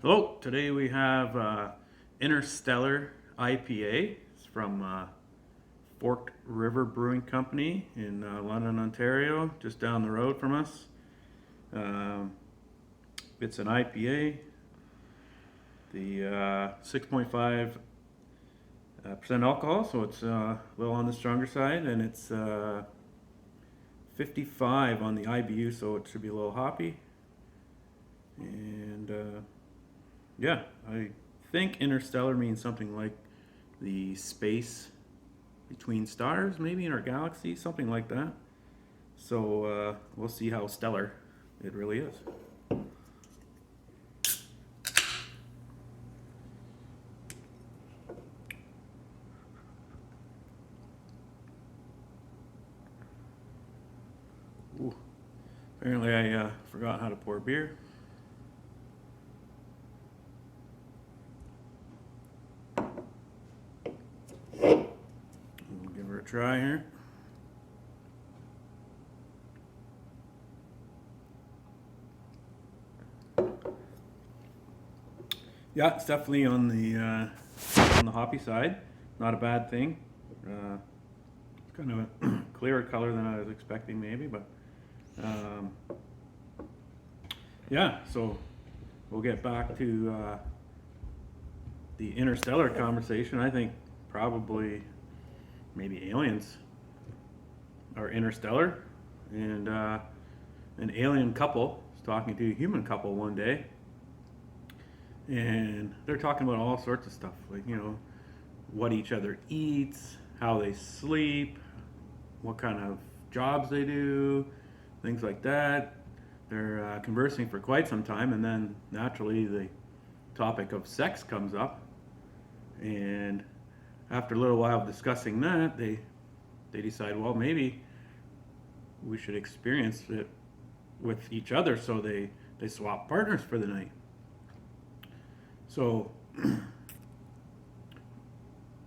Hello, today we have Interstellar IPA. It's from Forked River Brewing Company in London, Ontario, just down the road from us. Um, it's an IPA. The 6.5% alcohol, so it's a little on the stronger side, and it's 55 on the IBU, so it should be a little hoppy. And yeah, I think interstellar means something like the space between stars, maybe in our galaxy, something like that. So we'll see how stellar it really is. Ooh. Apparently I forgot how to pour beer. We'll give her a try here. Yeah, it's definitely on the hoppy side. Not a bad thing. It's kind of a clearer color than I was expecting, maybe, but yeah. So we'll get back to the interstellar conversation. I think probably maybe aliens are interstellar, and an alien couple was talking to a human couple one day, and they're talking about all sorts of stuff, like, what each other eats, how they sleep, what kind of jobs they do, things like that. They're conversing for quite some time, and then naturally the topic of sex comes up, and after a little while of discussing that, they decide, well, maybe we should experience it with each other, so they swap partners for the night. So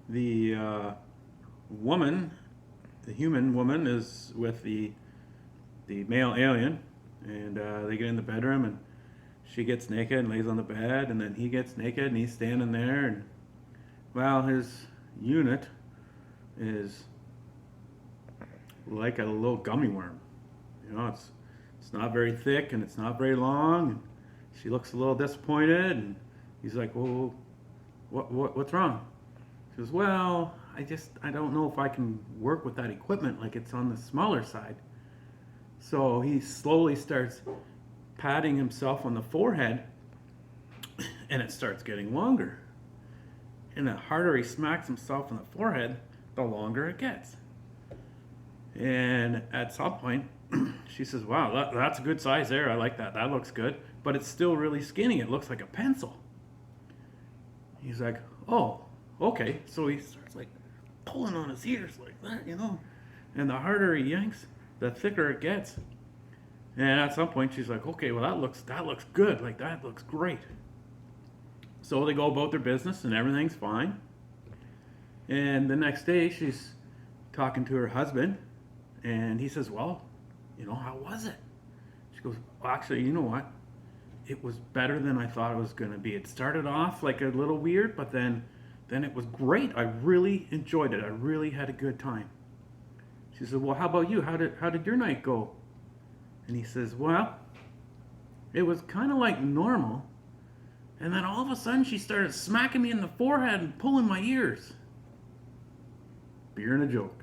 the woman, the human woman, is with the male alien, and they get in the bedroom, and she gets naked and lays on the bed, and then he gets naked and he's standing there, and well, his unit is like a little gummy worm. It's not very thick and it's not very long, and she looks a little disappointed, and he's like, well, what's wrong? She goes, well, I don't know if I can work with that equipment, like it's on the smaller side. So he slowly starts patting himself on the forehead, and it starts getting longer. And the harder he smacks himself on the forehead, the longer it gets. And at some point, she says, wow, that's a good size there. I like that. That looks good. But it's still really skinny. It looks like a pencil. He's like, oh, okay. So he starts like pulling on his ears like that, And the harder he yanks, the thicker it gets. And at some point, she's like, okay, well, that looks good. Like, that looks great. So they go about their business and everything's fine. And the next day she's talking to her husband, and he says, well, how was it? She goes, well, actually, you know what? It was better than I thought it was going to be. It started off like a little weird, but then it was great. I really enjoyed it. I really had a good time. She said, well, how about you? How did your night go? And he says, well, it was kind of like normal. And then all of a sudden she started smacking me in the forehead and pulling my ears. Beer and a joke.